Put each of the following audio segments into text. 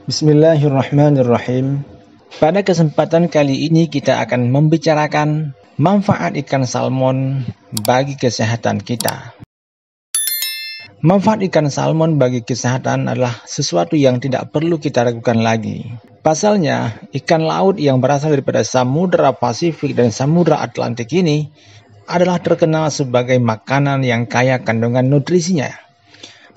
Bismillahirrahmanirrahim. Pada kesempatan kali ini kita akan membicarakan manfaat ikan salmon bagi kesehatan kita. Manfaat ikan salmon bagi kesehatan adalah sesuatu yang tidak perlu kita ragukan lagi. Pasalnya, ikan laut yang berasal daripada Samudra Pasifik dan Samudra Atlantik ini adalah terkenal sebagai makanan yang kaya kandungan nutrisinya.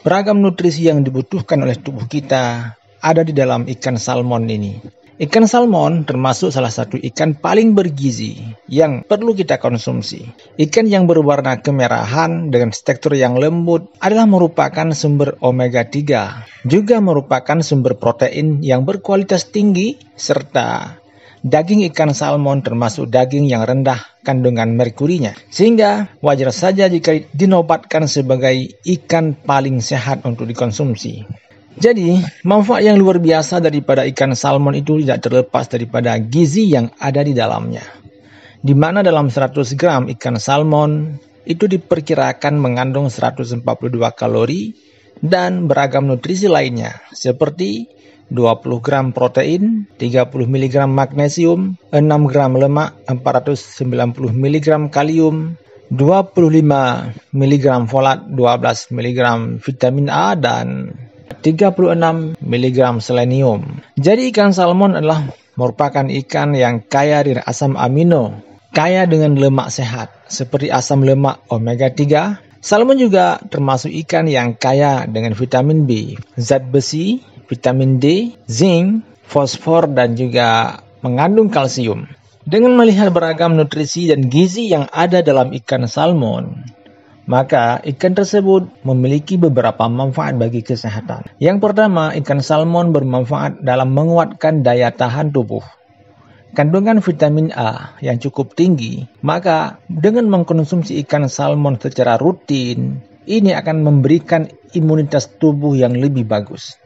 Beragam nutrisi yang dibutuhkan oleh tubuh kita ada di dalam ikan salmon ini. Ikan salmon termasuk salah satu ikan paling bergizi yang perlu kita konsumsi. Ikan yang berwarna kemerahan dengan tekstur yang lembut adalah merupakan sumber omega 3, juga merupakan sumber protein yang berkualitas tinggi, serta daging ikan salmon termasuk daging yang rendah kandungan merkurinya. Sehingga wajar saja jika dinobatkan sebagai ikan paling sehat untuk dikonsumsi. Jadi, manfaat yang luar biasa daripada ikan salmon itu tidak terlepas daripada gizi yang ada di dalamnya. Di mana dalam 100 gram ikan salmon itu diperkirakan mengandung 142 kalori dan beragam nutrisi lainnya seperti 20 gram protein, 30 mg magnesium, 6 gram lemak, 490 mg kalium, 25 mg folat, 12 mg vitamin A, dan 36 mg selenium. Jadi ikan salmon adalah merupakan ikan yang kaya dengan asam amino, kaya dengan lemak sehat seperti asam lemak omega 3. Salmon juga termasuk ikan yang kaya dengan vitamin B, zat besi, vitamin D, zinc, fosfor, dan juga mengandung kalsium. Dengan melihat beragam nutrisi dan gizi yang ada dalam ikan salmon, maka ikan tersebut memiliki beberapa manfaat bagi kesehatan. Yang pertama, ikan salmon bermanfaat dalam menguatkan daya tahan tubuh. Kandungan vitamin A yang cukup tinggi, maka dengan mengkonsumsi ikan salmon secara rutin, ini akan memberikan imunitas tubuh yang lebih bagus.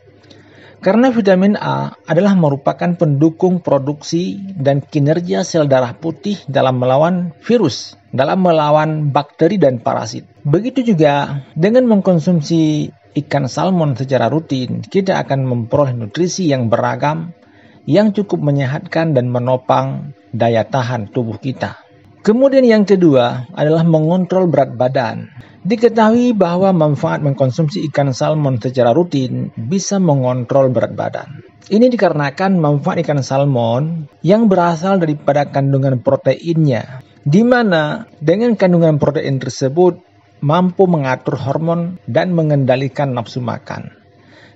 Karena vitamin A adalah merupakan pendukung produksi dan kinerja sel darah putih dalam melawan virus, dalam melawan bakteri dan parasit. Begitu juga dengan mengkonsumsi ikan salmon secara rutin, kita akan memperoleh nutrisi yang beragam, yang cukup menyehatkan dan menopang daya tahan tubuh kita. Kemudian yang kedua adalah mengontrol berat badan. Diketahui bahwa manfaat mengkonsumsi ikan salmon secara rutin bisa mengontrol berat badan. Ini dikarenakan manfaat ikan salmon yang berasal daripada kandungan proteinnya, di mana dengan kandungan protein tersebut mampu mengatur hormon dan mengendalikan nafsu makan,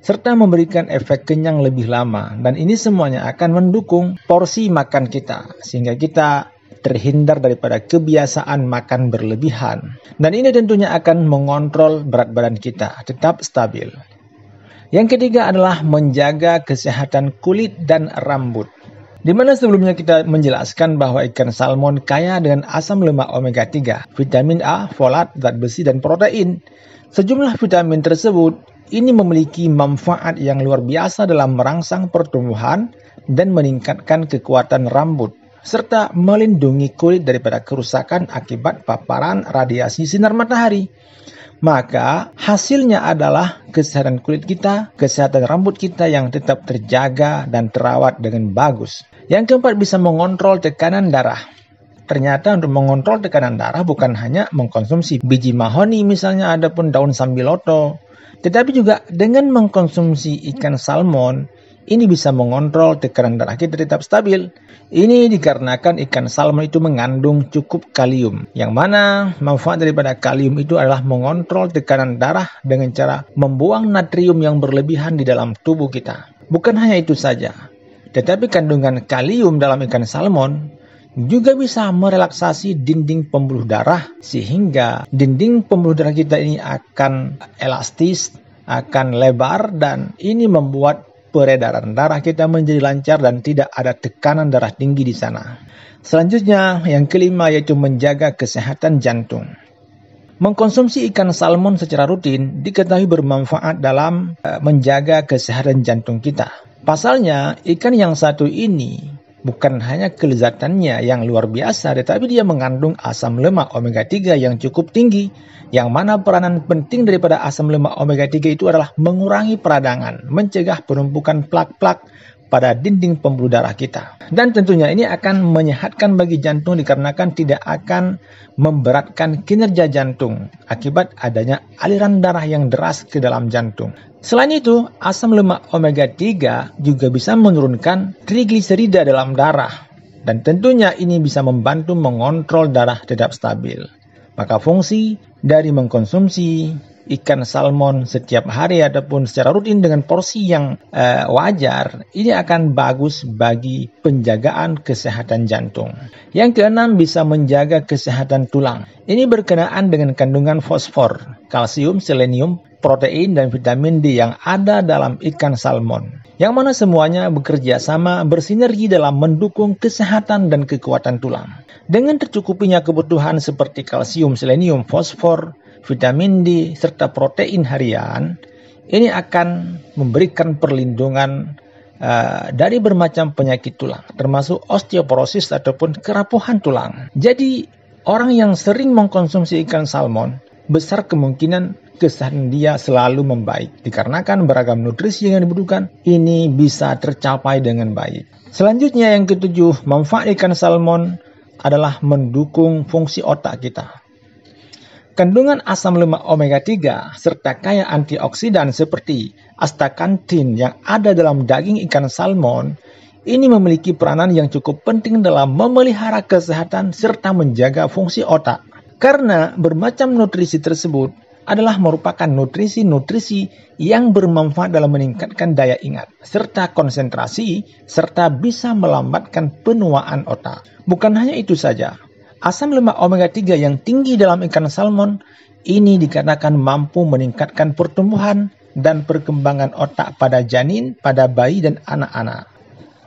serta memberikan efek kenyang lebih lama. Dan ini semuanya akan mendukung porsi makan kita, sehingga kita terhindar daripada kebiasaan makan berlebihan. Dan ini tentunya akan mengontrol berat badan kita tetap stabil. Yang ketiga adalah menjaga kesehatan kulit dan rambut. Di mana sebelumnya kita menjelaskan bahwa ikan salmon kaya dengan asam lemak omega 3, vitamin A, folat, zat besi, dan protein. Sejumlah vitamin tersebut ini memiliki manfaat yang luar biasa dalam merangsang pertumbuhan dan meningkatkan kekuatan rambut, serta melindungi kulit daripada kerusakan akibat paparan radiasi sinar matahari. Maka hasilnya adalah kesehatan kulit kita, kesehatan rambut kita yang tetap terjaga dan terawat dengan bagus. Yang keempat, bisa mengontrol tekanan darah. Ternyata untuk mengontrol tekanan darah bukan hanya mengkonsumsi biji mahoni misalnya, adapun daun sambiloto, tetapi juga dengan mengkonsumsi ikan salmon, ini bisa mengontrol tekanan darah kita tetap stabil. Ini dikarenakan ikan salmon itu mengandung cukup kalium, yang mana manfaat daripada kalium itu adalah mengontrol tekanan darah dengan cara membuang natrium yang berlebihan di dalam tubuh kita. Bukan hanya itu saja, tetapi kandungan kalium dalam ikan salmon juga bisa merelaksasi dinding pembuluh darah, sehingga dinding pembuluh darah kita ini akan elastis, akan lebar, dan ini membuat peredaran darah kita menjadi lancar dan tidak ada tekanan darah tinggi di sana. Selanjutnya, yang kelima yaitu menjaga kesehatan jantung. Mengkonsumsi ikan salmon secara rutin diketahui bermanfaat dalam menjaga kesehatan jantung kita. Pasalnya, ikan yang satu ini bukan hanya kelezatannya yang luar biasa, tetapi dia mengandung asam lemak omega 3 yang cukup tinggi, yang mana peranan penting daripada asam lemak omega 3 itu adalah mengurangi peradangan, mencegah penumpukan plak-plak pada dinding pembuluh darah kita. Dan tentunya ini akan menyehatkan bagi jantung dikarenakan tidak akan memberatkan kinerja jantung akibat adanya aliran darah yang deras ke dalam jantung. Selain itu, asam lemak omega 3 juga bisa menurunkan trigliserida dalam darah. Dan tentunya ini bisa membantu mengontrol darah tetap stabil. Maka fungsi dari mengkonsumsi ikan salmon setiap hari ataupun secara rutin dengan porsi yang wajar, ini akan bagus bagi penjagaan kesehatan jantung. Yang keenam, bisa menjaga kesehatan tulang. Ini berkenaan dengan kandungan fosfor, kalsium, selenium, protein, dan vitamin D yang ada dalam ikan salmon. Yang mana semuanya bekerja sama bersinergi dalam mendukung kesehatan dan kekuatan tulang. Dengan tercukupinya kebutuhan seperti kalsium, selenium, fosfor, vitamin D, serta protein harian, ini akan memberikan perlindungan dari bermacam penyakit tulang, termasuk osteoporosis ataupun kerapuhan tulang. Jadi, orang yang sering mengkonsumsi ikan salmon, besar kemungkinan kesehatan dia selalu membaik, dikarenakan beragam nutrisi yang dibutuhkan, ini bisa tercapai dengan baik. Selanjutnya yang ketujuh, manfaat ikan salmon adalah mendukung fungsi otak kita. Kandungan asam lemak omega 3 serta kaya antioksidan seperti astaxanthin yang ada dalam daging ikan salmon ini memiliki peranan yang cukup penting dalam memelihara kesehatan serta menjaga fungsi otak. Karena bermacam nutrisi tersebut adalah merupakan nutrisi-nutrisi yang bermanfaat dalam meningkatkan daya ingat serta konsentrasi serta bisa melambatkan penuaan otak. Bukan hanya itu saja. Asam lemak omega 3 yang tinggi dalam ikan salmon ini dikarenakan mampu meningkatkan pertumbuhan dan perkembangan otak pada janin, pada bayi dan anak-anak.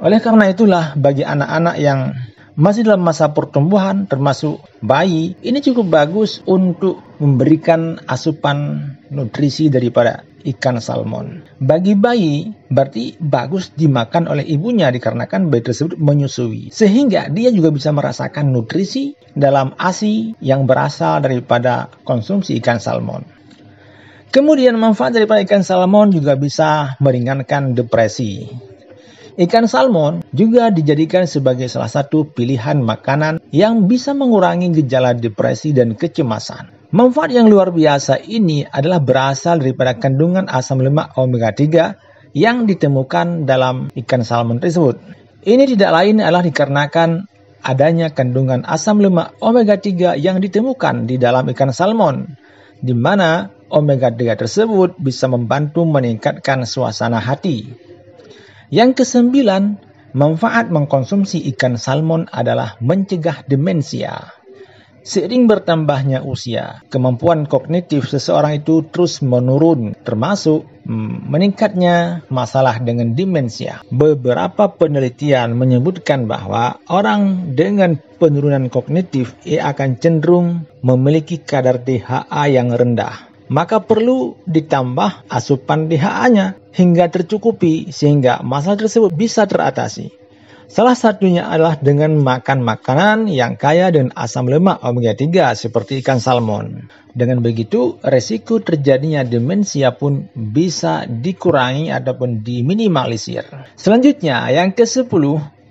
Oleh karena itulah bagi anak-anak yang masih dalam masa pertumbuhan termasuk bayi, ini cukup bagus untuk memberikan asupan nutrisi daripada ikan salmon. Bagi bayi berarti bagus dimakan oleh ibunya dikarenakan bayi tersebut menyusui. Sehingga dia juga bisa merasakan nutrisi dalam ASI yang berasal daripada konsumsi ikan salmon. Kemudian manfaat daripada ikan salmon juga bisa meringankan depresi. Ikan salmon juga dijadikan sebagai salah satu pilihan makanan yang bisa mengurangi gejala depresi dan kecemasan. Manfaat yang luar biasa ini adalah berasal daripada kandungan asam lemak omega 3 yang ditemukan dalam ikan salmon tersebut. Ini tidak lain adalah dikarenakan adanya kandungan asam lemak omega 3 yang ditemukan di dalam ikan salmon, di mana omega 3 tersebut bisa membantu meningkatkan suasana hati. Yang kesembilan, manfaat mengkonsumsi ikan salmon adalah mencegah demensia. Seiring bertambahnya usia, kemampuan kognitif seseorang itu terus menurun, termasuk meningkatnya masalah dengan demensia. Beberapa penelitian menyebutkan bahwa orang dengan penurunan kognitif akan cenderung memiliki kadar DHA yang rendah. Maka perlu ditambah asupan DHA-nya hingga tercukupi sehingga masalah tersebut bisa teratasi. Salah satunya adalah dengan makan makanan yang kaya dengan asam lemak omega 3 seperti ikan salmon. Dengan begitu, resiko terjadinya demensia pun bisa dikurangi ataupun diminimalisir. Selanjutnya, yang ke-10,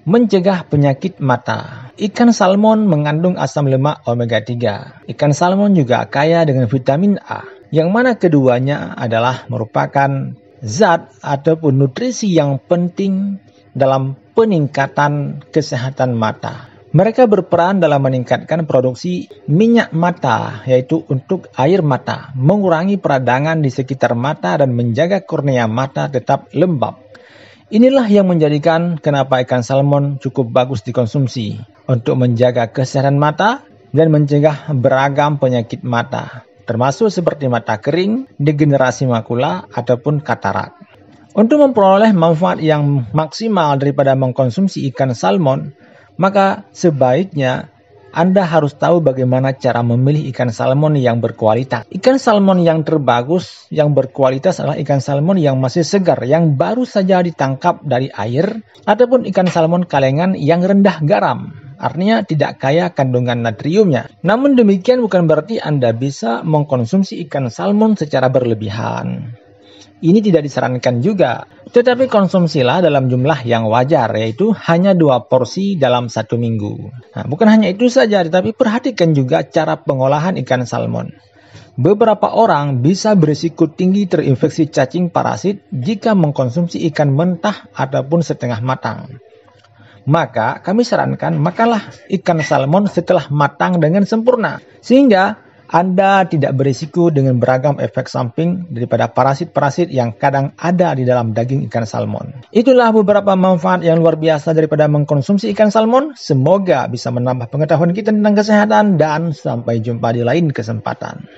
mencegah penyakit mata. Ikan salmon mengandung asam lemak omega 3. Ikan salmon juga kaya dengan vitamin A, yang mana keduanya adalah merupakan zat ataupun nutrisi yang penting dalam peningkatan kesehatan mata. Mereka berperan dalam meningkatkan produksi minyak mata, yaitu untuk air mata, mengurangi peradangan di sekitar mata dan menjaga kornea mata tetap lembab. Inilah yang menjadikan kenapa ikan salmon cukup bagus dikonsumsi untuk menjaga kesehatan mata dan mencegah beragam penyakit mata, termasuk seperti mata kering, degenerasi makula, ataupun katarak. Untuk memperoleh manfaat yang maksimal daripada mengkonsumsi ikan salmon, maka sebaiknya Anda harus tahu bagaimana cara memilih ikan salmon yang berkualitas. Ikan salmon yang terbagus, yang berkualitas adalah ikan salmon yang masih segar, yang baru saja ditangkap dari air, ataupun ikan salmon kalengan yang rendah garam. Artinya tidak kaya kandungan natriumnya. Namun demikian bukan berarti Anda bisa mengkonsumsi ikan salmon secara berlebihan. Ini tidak disarankan juga. Tetapi konsumsilah dalam jumlah yang wajar, yaitu hanya 2 porsi dalam 1 minggu. Nah, bukan hanya itu saja, tetapi perhatikan juga cara pengolahan ikan salmon. Beberapa orang bisa berisiko tinggi terinfeksi cacing parasit jika mengkonsumsi ikan mentah ataupun setengah matang. Maka kami sarankan makanlah ikan salmon setelah matang dengan sempurna, sehingga Anda tidak berisiko dengan beragam efek samping daripada parasit-parasit yang kadang ada di dalam daging ikan salmon. Itulah beberapa manfaat yang luar biasa daripada mengkonsumsi ikan salmon. Semoga bisa menambah pengetahuan kita tentang kesehatan, dan sampai jumpa di lain kesempatan.